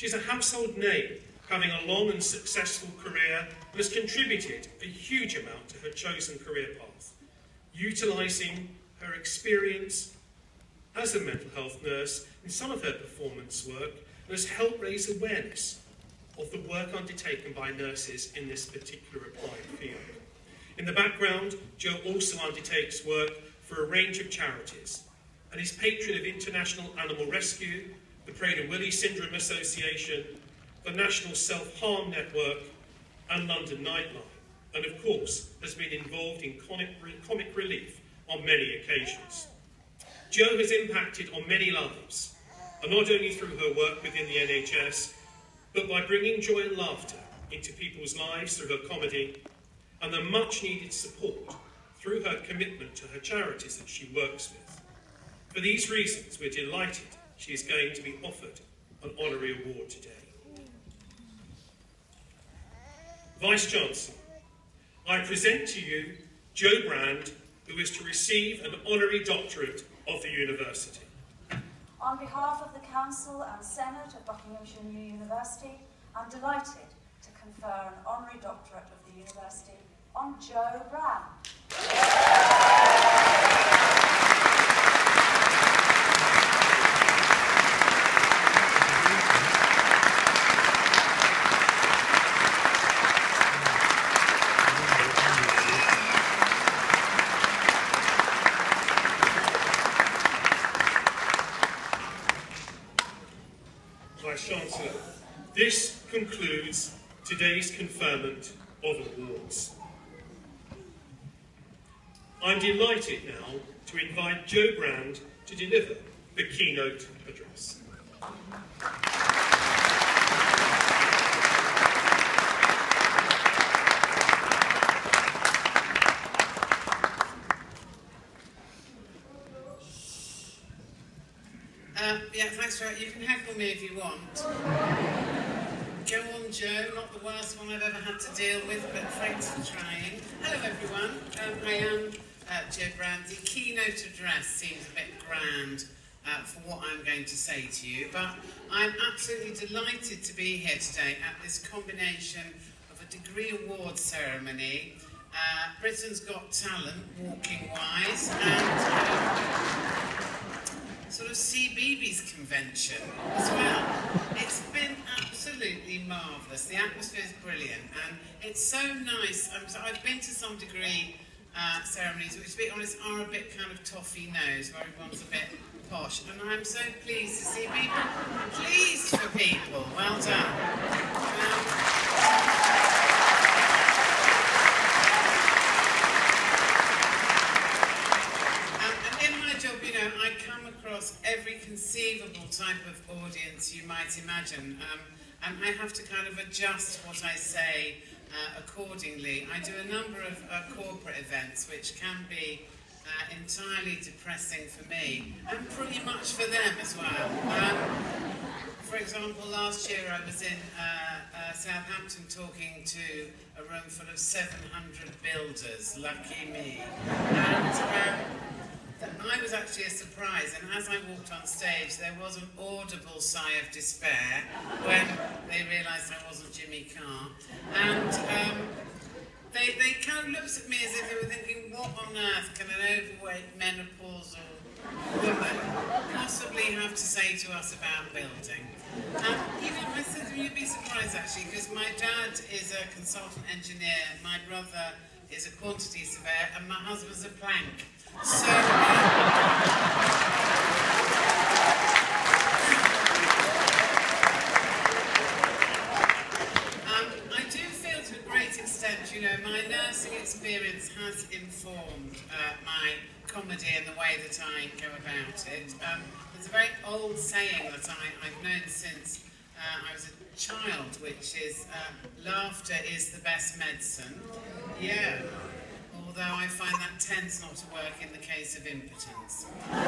She's a household name, having a long and successful career, and has contributed a huge amount to her chosen career path, utilising her experience as a mental health nurse in some of her performance work, and has helped raise awareness of the work undertaken by nurses in this particular applied field. In the background, Jo also undertakes work for a range of charities and is patron of International Animal Rescue, the Prader-Willi Syndrome Association, the National Self-Harm Network and London Nightline, and of course has been involved in comic relief on many occasions. Jo has impacted on many lives, and not only through her work within the NHS, but by bringing joy and laughter into people's lives through her comedy and the much needed support through her commitment to her charities that she works with. For these reasons, we're delighted she is going to be offered an honorary award today. Vice-Chancellor, I present to you Jo Brand, who is to receive an honorary doctorate of the university. On behalf of the Council and Senate of Buckinghamshire University, I'm delighted to confer an honorary doctorate of the university on Jo Brand. Vice-Chancellor, this concludes today's conferment of awards. I'm delighted now to invite Jo Brand to deliver the keynote address. Yeah, thanks for it. You can heckle me if you want. Go on, Jo. Not the worst one I've ever had to deal with, but thanks for trying. Hello, everyone. I am Jo Brand. The keynote address seems a bit grand for what I'm going to say to you, but I'm absolutely delighted to be here today at this combination of a degree award ceremony, Britain's Got Talent, walking-wise, and sort of CBeebies convention as well. It's been absolutely marvellous. The atmosphere is brilliant, and it's so nice. I've been to some degree ceremonies, which, to be honest, are a bit kind of toffee-nosed, where everyone's a bit posh, and I'm so pleased to see people pleased for people. Well done. I come across every conceivable type of audience you might imagine, and I have to kind of adjust what I say accordingly. I do a number of corporate events which can be entirely depressing for me, and pretty much for them as well. For example, last year I was in Southampton talking to a room full of 700 builders, lucky me, and I was actually a surprise, and as I walked on stage, there was an audible sigh of despair when they realised I wasn't Jimmy Carr. And they kind of looked at me as if they were thinking, what on earth can an overweight menopausal woman possibly have to say to us about building? I said, you'd be surprised actually, because my dad is a consultant engineer, my brother is a quantity surveyor, and my husband's a plank. So, I do feel to a great extent, you know, my nursing experience has informed my comedy and the way that I go about it. There's a very old saying that I've known since I was a child, which is, laughter is the best medicine. Yeah. Although I find that tends not to work in the case of impotence. I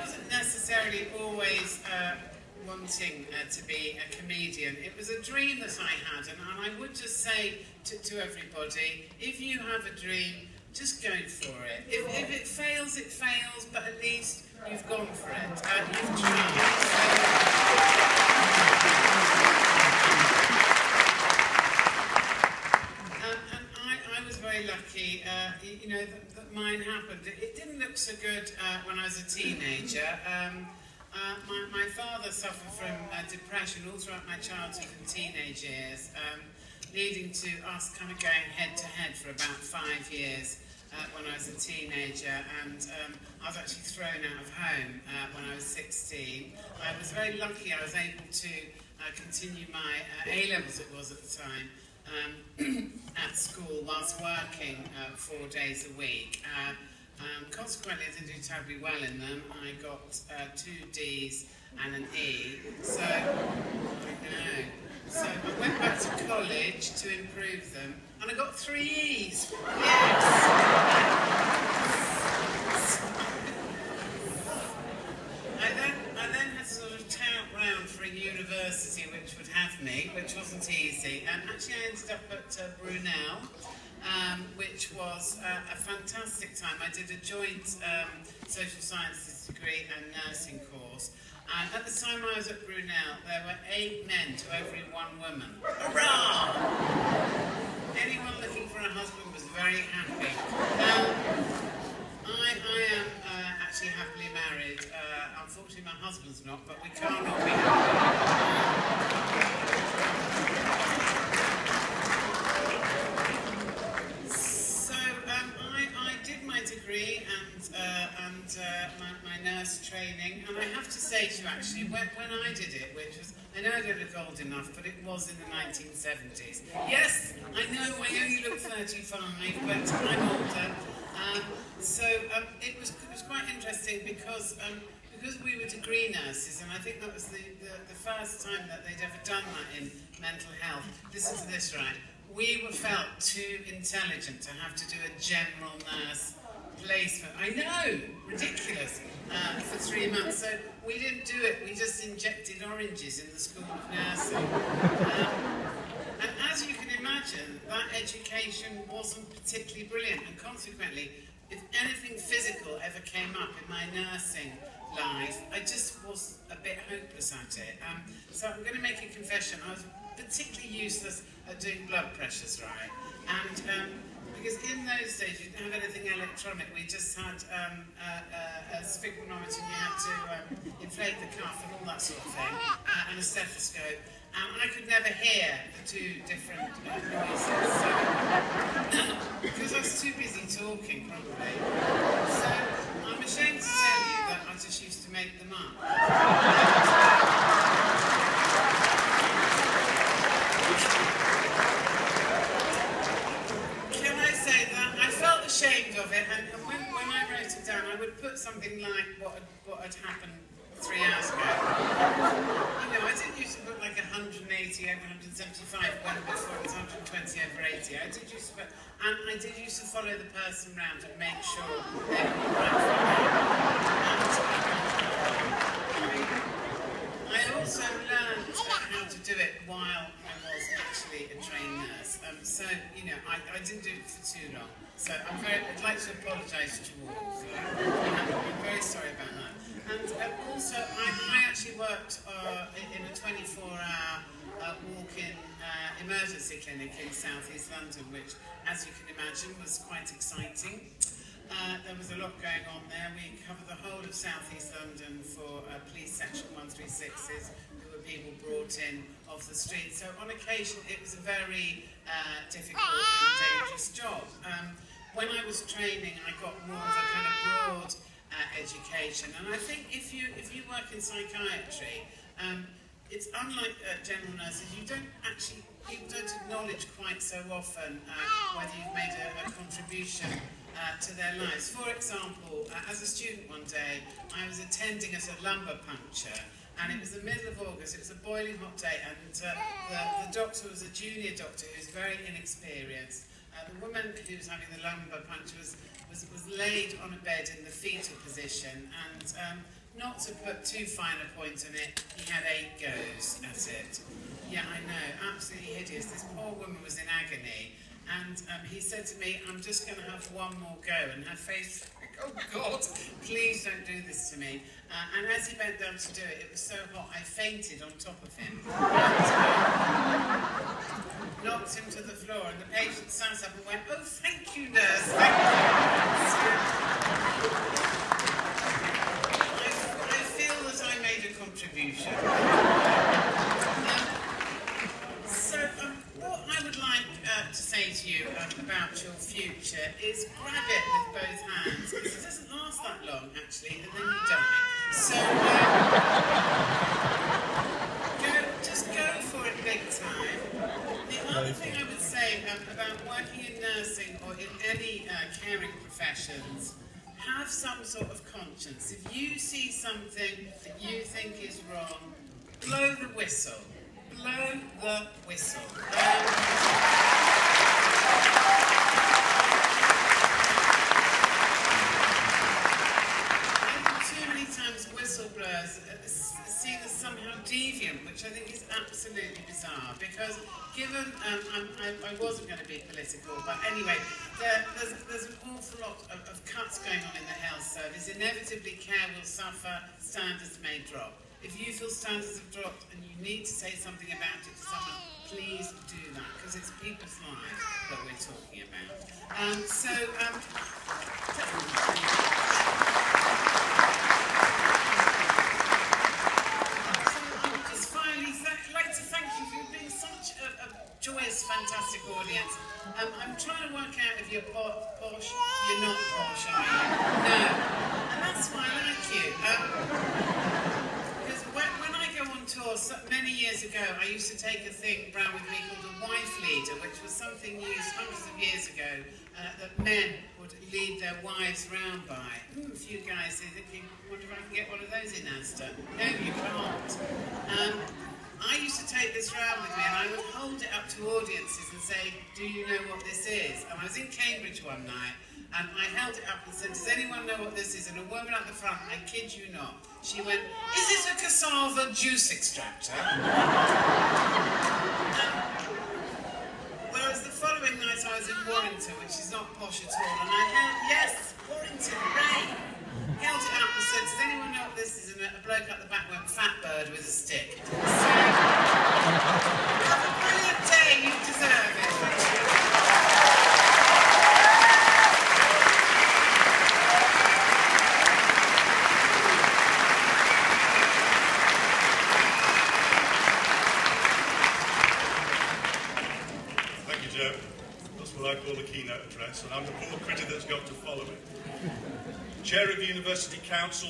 wasn't necessarily always wanting to be a comedian. It was a dream dream that I had, and I would just say to everybody, if you have a dream, just go for it. If it fails, but at least you've gone for it. You've tried. I was very lucky, you know, that mine happened. It didn't look so good when I was a teenager. My father suffered from depression all throughout my childhood and teenage years, leading to us kind of going head to head for about 5 years when I was a teenager, and I was actually thrown out of home when I was 16. I was very lucky I was able to continue my A-levels, it was at the time, at school whilst working 4 days a week. Consequently, I didn't do terribly well in them. I got 2 Ds and an E, so So I went back to college to improve them, and I got 3 E's. Yes! I then had to sort of tout round for a university which would have me, which wasn't easy. And actually I ended up at Brunel, which was a fantastic time. I did a joint social sciences degree and nursing course. And at the time I was at Brunel, there were 8 men to every 1 woman. Hurrah! Anyone looking for a husband was very happy. I am actually happily married. Unfortunately, my husband's not, but we can't all be happy. So I did my degree and my nurse training, and I have to say to you actually, when I did it, which was, I know I don't look old enough, but it was in the 1970s. Yes, I know I only look 35, but I'm older. It was quite interesting because we were degree nurses, and I think that was the first time that they'd ever done that in mental health. Listen to this, right? We were felt too intelligent to have to do a general nurse placement. I know, ridiculous, for 3 months. So we didn't do it. We just injected oranges in the school of nursing. And as you can imagine, that education wasn't particularly brilliant, and consequently, if anything physical ever came up in my nursing life, I just was a bit hopeless at it. So I'm going to make a confession. I was particularly useless at doing blood pressures, right? And because in those days you didn't have anything electronic, we just had a sphygmomanometer, and you had to inflate the cuff and all that sort of thing, and a stethoscope. And I could never hear the 2 different noises, so, because I was too busy talking, probably. So I'm ashamed to tell you that I just used to make them up. Can I say that I felt ashamed of it, and when I wrote it down, I would put something like what had happened 3 hours ago. You know, I didn't used to put like 180 over 175 when before it was 120 over 80. I did used to put, and I did used to follow the person round and make sure they were right for me. I also learned how to do it while I was actually a trained nurse. So, you know, I didn't do it for too long. So I'd like to apologise to all. I'm very sorry about that. And also, I actually worked in a 24-hour walk-in emergency clinic in South East London, which, as you can imagine, was quite exciting. There was a lot going on there. We covered the whole of South East London for police section 136s, who were people brought in off the street. So on occasion, it was a very difficult and dangerous job. When I was training, I got more of a kind of broad education, and I think if you work in psychiatry, it's unlike general nurses. People don't acknowledge quite so often whether you've made a contribution to their lives. For example, as a student one day, I was attending at a lumbar puncture, and it was the middle of August. It was a boiling hot day, and the doctor was a junior doctor who was very inexperienced. The woman who was having the lumbar puncture was laid on a bed in the fetal position, and not to put too fine a point on it, he had 8 goes at it. Yeah, I know, absolutely hideous. This poor woman was in agony, and he said to me, I'm just going to have one more go, and her face, oh God, please don't do this to me. And as he bent down to do it, it was so hot, I fainted on top of him. And, knocked him to the floor, and the patient sat up and went, oh, thank you, nurse, thank you. I feel that I made a contribution. What I would like to say to you about your future is grab it with both hands, because it doesn't last that long, actually, and then you die. So, just go for it big time. The other thing I would say about working in nursing or in any caring professions, have some sort of conscience. If you see something that you think is wrong, blow the whistle. Blow the whistle. I think too many times whistleblowers are seen as somehow deviant, which I think is absolutely bizarre, because given, I wasn't going to be political, but anyway, there's an awful lot of cuts going on in the health service. Inevitably, care will suffer, standards may drop. If you feel standards have dropped and you need to say something about it to someone, please do that, because it's people's lives that we're talking about. Just finally, I'd like to thank you for being such a joyous, fantastic audience. I'm trying to work out if you're posh. You're not posh, are you? No. And that's why I like you. When I go on tour, many years ago, I used to take a thing around with me called a wife leader, which was something used hundreds of years ago that men would lead their wives round by. A few guys are thinking, wonder if I can get one of those in Asda. No, you can't. I used to take this round with me, and I would hold it up to audiences and say, do you know what this is? And I was in Cambridge one night, and I held it up and said, does anyone know what this is? And a woman at the front, I kid you not, she went, is this a cassava juice extractor? Whereas the following night I was in Warrington, which is not posh at all, and I held, yes, Warrington, right? Held it up and said, does anyone know what this is? And a bloke at the back went, fat bird with a stick. So, have a brilliant day, you deserve it. That's what I call the keynote address, and I'm the poor critic that's got to follow it. Chair of the University Council.